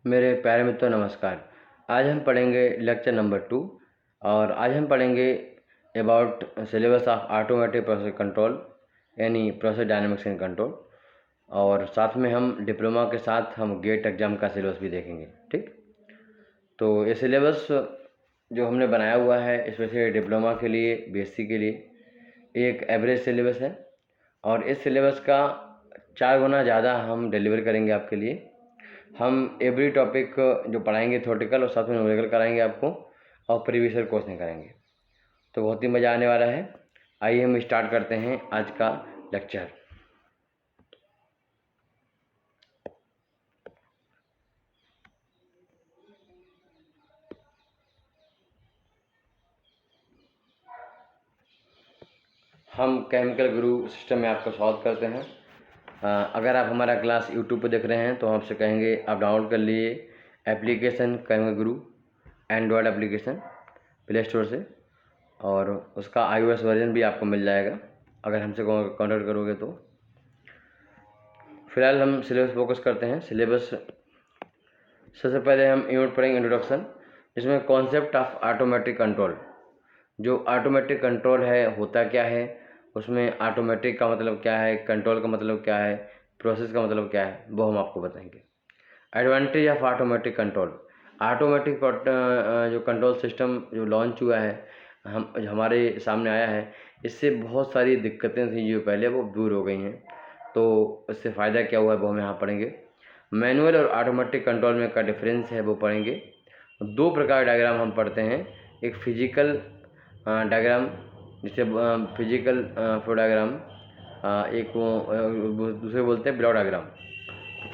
मेरे प्यारे मित्रों नमस्कार। आज हम पढ़ेंगे लेक्चर नंबर 2 और आज हम पढ़ेंगे about syllabus of automatic process control यानी प्रोसेस डायनामिक्स एंड कंट्रोल, और साथ में हम डिप्लोमा के साथ हम गेट एग्ज़ाम का सिलेबस भी देखेंगे। ठीक, तो ये सिलेबस जो हमने बनाया हुआ है स्पेशली डिप्लोमा के लिए, बीएससी के लिए एक एवरेज सिलेबस है और इस सिलेबस का 4 गुना ज़्यादा हम डिलीवर करेंगे आपके लिए। हम एवरी टॉपिक जो पढ़ाएंगे थ्योरेटिकल और साथ में न्यूमेरिकल कराएंगे आपको और प्रीवियस ईयर क्वेश्चन कराएंगे, तो बहुत ही मज़ा आने वाला है। आइए हम स्टार्ट करते हैं आज का लेक्चर। हम केमिकल गुरु सिस्टम में आपका स्वागत करते हैं। अगर आप हमारा क्लास यूट्यूब पर देख रहे हैं तो हम आपसे कहेंगे आप डाउनलोड कर लिए एप्लीकेशन केमिकल गुरु, एंड्रॉयड एप्लीकेशन प्ले स्टोर से, और उसका iOS वर्जन भी आपको मिल जाएगा अगर हमसे कॉन्टैक्ट करोगे तो। फिलहाल हम सिलेबस फोकस करते हैं। सिलेबस सबसे पहले हम यूनिट पढ़ेंगे इंट्रोडक्शन, जिसमें कॉन्सेप्ट ऑफ ऑटोमेटिक कंट्रोल। जो ऑटोमेटिक कंट्रोल है होता क्या है, उसमें ऑटोमेटिक का मतलब क्या है, कंट्रोल का मतलब क्या है, प्रोसेस का मतलब क्या है, वो हम आपको बताएंगे। Advantage of automatic control, automatic जो कंट्रोल सिस्टम जो लॉन्च हुआ है, हमारे सामने आया है, इससे बहुत सारी दिक्कतें थी जो पहले वो दूर हो गई हैं। तो इससे फ़ायदा क्या हुआ है वो हम यहाँ पढ़ेंगे। मैनुअल और ऑटोमेटिक कंट्रोल में का डिफरेंस है वो पढ़ेंगे। 2 प्रकार डायग्राम हम पढ़ते हैं, एक फिजिकल डायग्राम जिसे फिजिकल फ्लो डायग्राम, एक वो दूसरे बोलते हैं ब्लॉक डायग्राम।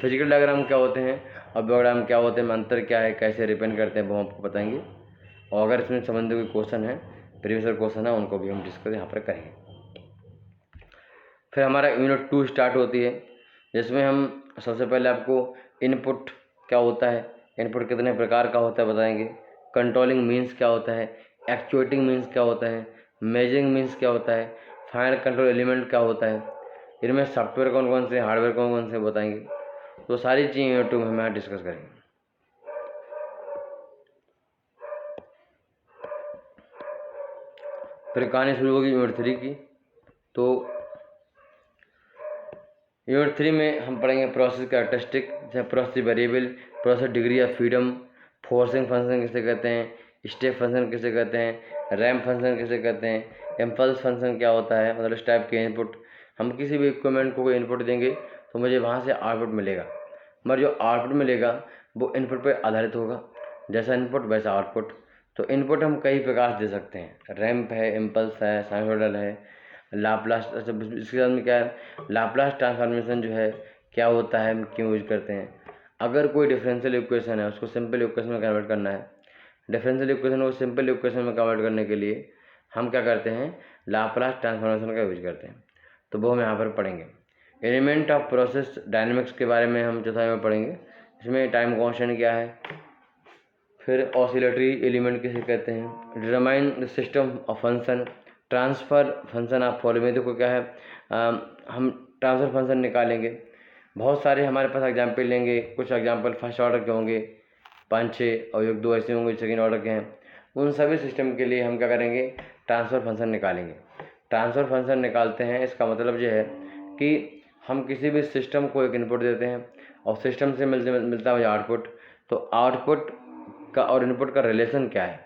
फिजिकल डायग्राम क्या होते हैं और ब्लॉक डायग्राम क्या होते हैं, में अंतर क्या है, कैसे रिप्रेजेंट करते हैं, वो हम आपको बताएंगे। और अगर इसमें संबंधित कोई क्वेश्चन है, प्रीवियस ईयर क्वेश्चन है, उनको भी हम डिस्कस यहाँ पर करेंगे। फिर हमारा यूनिट 2 स्टार्ट होती है, जिसमें हम सबसे पहले आपको इनपुट क्या होता है, इनपुट कितने प्रकार का होता है बताएंगे। कंट्रोलिंग मीन्स क्या होता है, एक्चुएटिंग मीन्स क्या होता है, मेजरिंग मीन्स क्या होता है, फाइनल कंट्रोल एलिमेंट क्या होता है, इनमें सॉफ्टवेयर कौन कौन से, हार्डवेयर कौन कौन से बताएंगे। तो सारी चीज़ें यूनिट 2 में हम यहाँ डिस्कस करेंगे। फिर कहानी शुरू होगी यूनिट 3 की। तो यूनिट 3 में हम पढ़ेंगे प्रोसेस कैरेक्टरिस्टिक, जैसे process variable, process degree of freedom, forcing function किसे कहते हैं, स्टेप फंक्शन किसे कहते हैं, रैम्प फंक्शन किसे कहते हैं, इम्पल्स फंक्शन क्या होता है, मतलब इस टाइप के इनपुट। हम किसी भी इक्विपमेंट को कोई इनपुट देंगे तो मुझे वहाँ से आउटपुट मिलेगा, मगर जो आउटपुट मिलेगा वो इनपुट पर आधारित होगा, जैसा इनपुट वैसा आउटपुट। तो इनपुट हम कई प्रकार से दे सकते हैं, रैम्प है, इम्पल्स है, साइनसॉइडल है, लाप्लास। अच्छा, इसके साथ में क्या है, लाप्लास ट्रांसफॉर्मेशन जो है क्या होता है, हम क्यों यूज करते हैं। अगर कोई डिफरेंशियल इक्वेशन है उसको सिंपल इक्वेशन में कन्वर्ट करना है, डिफरेंशियल इक्वेशन को सिंपल इक्वेशन में कन्वर्ट करने के लिए हम क्या करते हैं, लाप्लास ट्रांसफॉर्मेशन का यूज करते हैं। तो वो हम यहाँ पर पढ़ेंगे। एलिमेंट ऑफ प्रोसेस डायनेमिक्स के बारे में हम चौथाई में पढ़ेंगे, इसमें टाइम कॉन्स्टेंट क्या है, फिर ऑसिलेटरी एलिमेंट किसे कहते हैं, determine the system of function, transfer function of following. देखो क्या है, हम ट्रांसफ़र फंक्शन निकालेंगे। बहुत सारे हमारे पास एग्जाम्पल लेंगे, कुछ एग्जाम्पल फर्स्ट ऑर्डर के होंगे 5-6 और 1-2 ऐसे होंगे सेकेंड ऑर्डर के हैं। उन सभी सिस्टम के लिए हम क्या करेंगे, ट्रांसफ़र फंक्शन निकालेंगे। ट्रांसफ़र फंक्शन निकालते हैं, इसका मतलब ये है कि हम किसी भी सिस्टम को एक इनपुट देते हैं और सिस्टम से मिलता है आउटपुट। तो आउटपुट का और इनपुट का रिलेशन क्या है,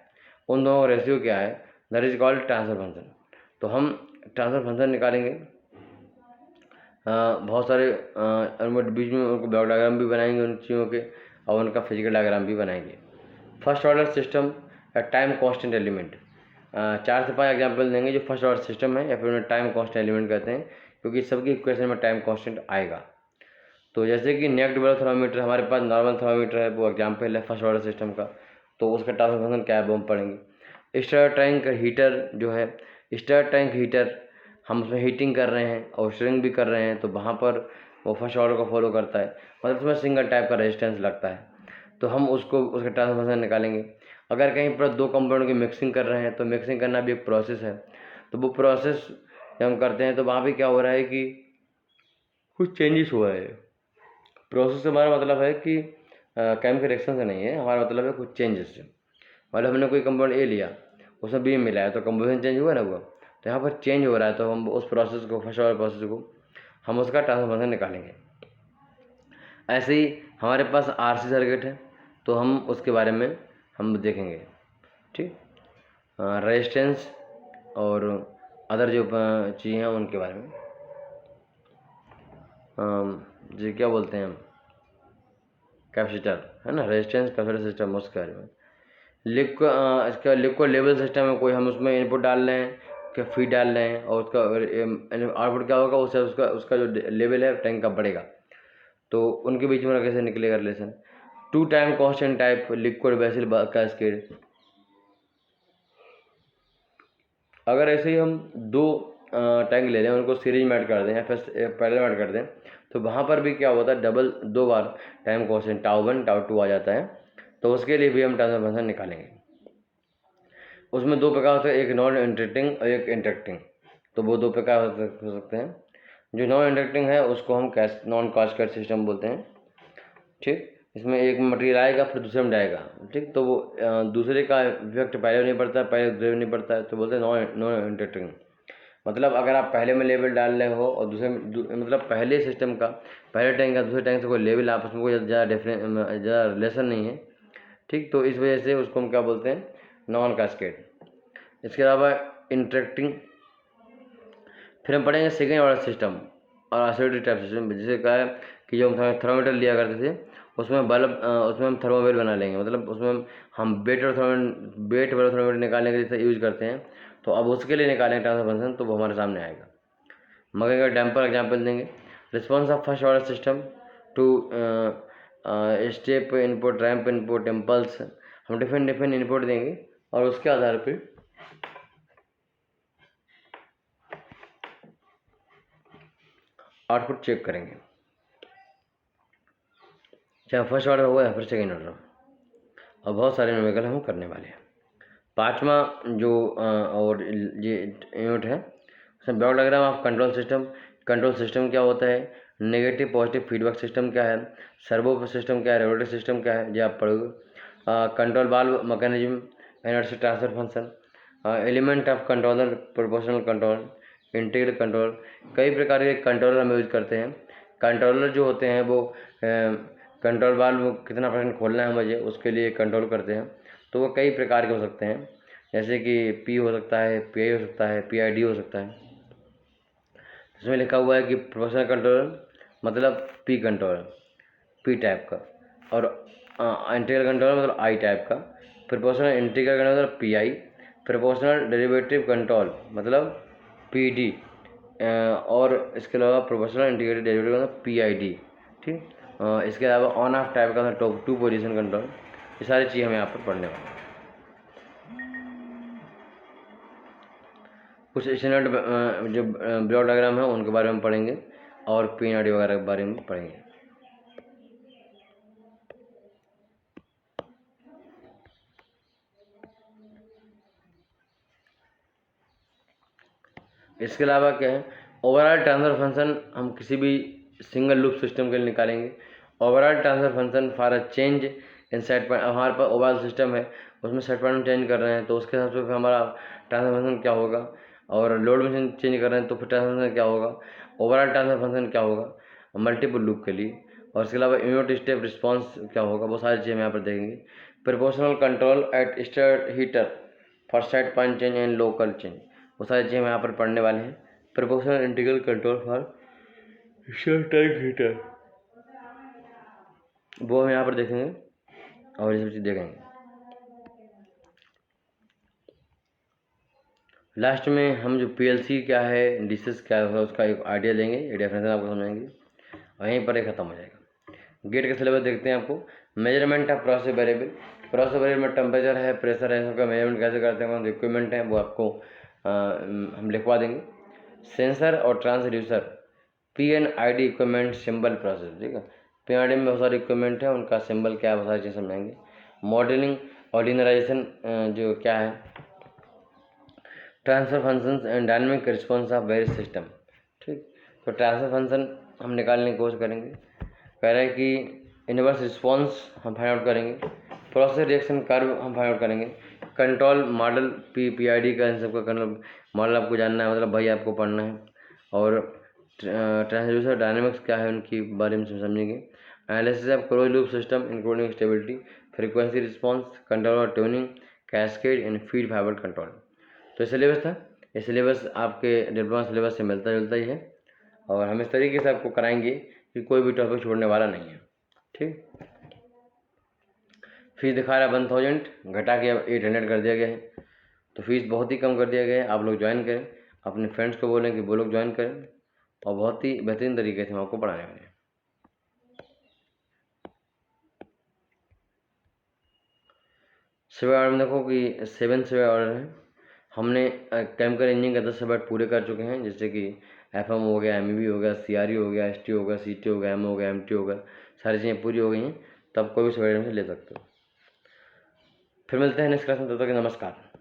उन दोनों का रेशियो क्या है, that is called transfer function. तो हम ट्रांसफर फंक्शन निकालेंगे। बहुत सारे बीच में उनको ब्लॉक डायग्राम भी बनाएंगे उन चीज़ों के, और उनका फिजिकल डायग्राम भी बनाएंगे। First order system time constant element, 4 से 5 एग्जाम्पल देंगे जो फर्स्ट ऑर्डर सिस्टम है या फिर उन्हें टाइम कांस्टेंट एलिमेंट कहते हैं, क्योंकि सबकी इक्वेशन में टाइम कांस्टेंट आएगा। तो जैसे कि नेक डबल थर्मामीटर, हमारे पास नॉर्मल थर्मामीटर है, वो एग्जाम्पल है फर्स्ट ऑर्डर सिस्टम का। तो उसका ट्रांसफर फंक्शन क्या है वो हम पढ़ेंगे। स्टर टैंक हीटर जो है, स्टर टैंक हीटर हम उसमें हीटिंग कर रहे हैं और स्टरिंग भी कर रहे हैं, तो वहाँ पर वो फर्स्ट ऑर्डर को फॉलो करता है, मतलब उसमें सिंगल टाइप का रेजिस्टेंस लगता है। तो हम उसको उसका ट्रांसफर फंक्शन निकालेंगे। अगर कहीं पर 2 कंपाउंड की मिक्सिंग कर रहे हैं तो मिक्सिंग करना भी एक प्रोसेस है। तो वो प्रोसेस जब हम करते हैं तो वहाँ भी क्या हो रहा है कि कुछ चेंजेस हुआ है। प्रोसेस से हमारा मतलब है कि केमिकल रिएक्शन से नहीं है, हमारा मतलब है कुछ चेंजेस से। मतलब हमने कोई कंपाउंड ए लिया, उसमें बी मिला है, तो कंपोजिशन चेंज हुआ ना हुआ, तो यहाँ पर चेंज हो रहा है, तो हम उस प्रोसेस को, फर्स्ट वाले प्रोसेस को हम उसका ट्रांसफर फंक्शन निकालेंगे। ऐसे ही हमारे पास आरसी सर्किट है, तो हम उसके बारे में हम देखेंगे। ठीक, रेजिस्टेंस और अदर जो चीज़ें हैं उनके बारे में, जी क्या बोलते हैं हम, कैपेसिटर है ना, रेजिस्टेंस कैपेसिटर सिस्टम, उसके बारे में। इसका लिक्विड लेवल सिस्टम है, कोई हम उसमें इनपुट डाल रहे हैं, क्या फीड डाल रहे हैं, और उसका आउटपुट क्या होगा, उससे उसका उसका जो लेवल है टैंक का बढ़ेगा, तो उनके बीच में कैसे निकलेगा relation. Two time constant type liquid vessel cascade. अगर ऐसे ही हम दो टैंक ले लें, उनको सीरीज में ऐड कर दें या फिर पैरेलल में ऐड कर दें, तो वहाँ पर भी क्या होता है, डबल दो बार टाइम कांस्टेंट टाउ 1 टाउ 2 आ जाता है, तो उसके लिए भी हम ट्रांसफर फंक्शन निकालेंगे। उसमें दो प्रकार होते हैं, एक नॉन इंटरेक्टिंग और एक इंटरेक्टिंग। तो वो दो प्रकार हो सकते हैं। जो नॉन इंटरेक्टिंग है उसको हम नॉन कास्केड सिस्टम बोलते हैं। ठीक, इसमें एक मटेरियल आएगा फिर दूसरे में जाएगा। ठीक, तो वो दूसरे का इफेक्ट पहले नहीं पड़ता है, पहले दूसरे में नहीं पड़ता है, तो बोलते हैं नॉन इंटरेक्टिंग। मतलब अगर आप पहले में लेवल डाल रहे हो और दूसरे में मतलब पहले सिस्टम का, पहले टैंक का दूसरे टैंक से कोई लेवल आपस में कोई ज़्यादा ज़्यादा रिलेशन नहीं है। ठीक, तो इस वजह से उसको हम क्या बोलते हैं, नॉन कास्केड। इसके अलावा इंटरेक्टिंग, फिर हम पढ़ेंगे सेकेंड ऑर्डर सिस्टम और ऑसिलेटरी टाइप सिस्टम। जैसे कहा है कि जो हम थर्मामीटर लिया करते थे, उसमें बल्ब उसमें हम थर्मोवेल बना लेंगे, मतलब उसमें हम बेट वाला थर्मामीटर निकालने के लिए यूज करते हैं, तो अब उसके लिए निकालेंगे ट्रांसफर फंक्शन, तो वो हमारे सामने आएगा। मगर का डैम्पर एग्जाम्पल देंगे। Response of first order system to step input, ramp input, impulse, हम डिफरेंट इनपुट देंगे और उसके आधार पर आउटपुट चेक करेंगे, चाहे फर्स्ट ऑर्डर हुआ या फिर सेकेंड ऑर्डर। और बहुत सारे न्यूमेरिकल हम करने वाले हैं। पाँचवा जो और ये यूनिट है, उसमें block diagram of control system. Control system क्या होता है, नेगेटिव पॉजिटिव फीडबैक सिस्टम क्या है, सर्वो सिस्टम क्या है, रेगुलेटरी सिस्टम क्या है, ये आप पढ़ोगे। Control valve mechanism, energy transfer function, element of controller, proportional control, integral control. कई प्रकार के कंट्रोलर हम यूज करते हैं। कंट्रोलर जो होते हैं वो कंट्रोल वाल्व कितना परसेंट खोलना है मुझे, उसके लिए कंट्रोल करते हैं, तो वो कई प्रकार के हो सकते हैं, जैसे कि पी हो सकता है, पीआई हो सकता है, पीआईडी हो सकता है। इसमें लिखा हुआ है कि प्रोपोर्शनल कंट्रोलर मतलब पी कंट्रोलर, पी टाइप का, और इंटीग्रल कंट्रोलर मतलब आई टाइप का, प्रोपोर्शनल इंटीग्रल कंट्रोलर मतलब पीआई, प्रोपोर्शनल डेरिवेटिव कंट्रोल मतलब पीडी, और इसके अलावा प्रोपोर्शनल इंटीग्रेटेड डेरिवेटिव मतलब पीआईडी। ठीक, इसके अलावा ऑन ऑफ टाइप का टॉप टू पोजीशन कंट्रोल। ये सारी चीज़ हम यहाँ पर पढ़ने वाले हैं। कुछ स्टैंडर्ड जो ब्लॉक डायग्राम है उनके बारे में पढ़ेंगे और पीएनआरडी वगैरह के बारे में पढ़ेंगे। इसके अलावा क्या है, ओवरऑल ट्रांसफर फंक्शन हम किसी भी सिंगल लूप सिस्टम के लिए निकालेंगे। Overall transfer function for a change in set point, हमारे पास ओवरऑल सिस्टम है, उसमें सेट पॉइंट चेंज कर रहे हैं, तो उसके हिसाब से फिर हमारा ट्रांसफर फंक्शन क्या होगा, और लोड में चेंज कर रहे हैं तो फिर ट्रांसफर फंक्शन क्या होगा, ओवरऑल ट्रांसफर फंक्शन क्या होगा मल्टीपल लूप के लिए, और इसके अलावा यूनिट स्टेप रिस्पॉन्स क्या होगा, वो सारी चीज़ें हम यहाँ पर देखेंगे। Proportional control at start heater for set point change and local change, वो सारी चीज़ें हम यहाँ पर पढ़ने वाले हैं। Proportional integral control for tank heater, वो हम यहाँ पर देखेंगे और ये सब चीज़ देखेंगे। लास्ट में हम जो पीएलसी क्या है, डीसीएस क्या है, उसका एक आइडिया देंगे, ये डेफिनेशन आपको समझाएंगे और यहीं पर ये खत्म हो जाएगा। गेट का सिलेबस देखते हैं आपको। Measurement of process variable, process variable में टेम्परेचर है, प्रेशर है, सबका मेजरमेंट कैसे करते हैं, कौन से इक्विपमेंट हैं वो आपको हम लिखवा देंगे। सेंसर और ट्रांसड्यूसर, पीएनआईडी इक्विपमेंट सिंबल प्रोसेस, ठीक है। पीएनआईडी में बहुत सारे इक्विपमेंट हैं, उनका सिंबल क्या है, बहुत सारी चीज़ समझाएंगे। मॉडलिंग और लिनियराइजेशन जो क्या है, transfer functions and dynamic response of various system. ठीक, तो ट्रांसफर फंक्शन हम निकालने की कोशिश करेंगे। कह रहे हैं कि इनवर्स रिस्पॉन्स हम फाइंड आउट करेंगे, प्रोसेस रिएक्शन कर्व हम फाइंड आउट करेंगे, कंट्रोल मॉडल PID का इन सब का कंट्रोल मॉडल आपको जानना है, मतलब भाई आपको पढ़ना है, और ट्रांसड्यूसर डायनेमिक्स क्या है उनकी बारे में समझेंगे, analysis of close loop system including stability, frequency response, control और tuning, cascade and feed forward control. तो सिलेबस था, ये सिलेबस आपके डिप्लोमा सिलेबस से मिलता जुलता ही है, और हम इस तरीके से आपको कराएंगे कि कोई भी टॉपिक छोड़ने वाला नहीं है। ठीक, फीस दिखा रहा है 1000, घटा के अब 800 कर दिया गया है, तो फीस बहुत ही कम कर दिया गया है। आप लोग ज्वाइन करें, अपने फ्रेंड्स को बोलें कि वो लोग ज्वाइन करें, और बहुत ही बेहतरीन तरीके से हम आपको पढ़ाने वाले हैं। सर्वे ऑर्डर में देखो कि 7 सर्वे ऑर्डर हैं। हमने केमिकल इंजीनियरिंग का 10 सर्वे पूरे कर चुके हैं, जैसे कि FM हो गया, MEB हो गया, CRE हो गया, ST हो गया, CT हो गया, M हो गया, MT हो गया, सारी चीज़ें पूरी हो गई हैं, तो आप कोई भी सर्वे से ले सकते हो। फिर मिलते हैं नेक्स्ट क्लास में, तब तक नमस्कार।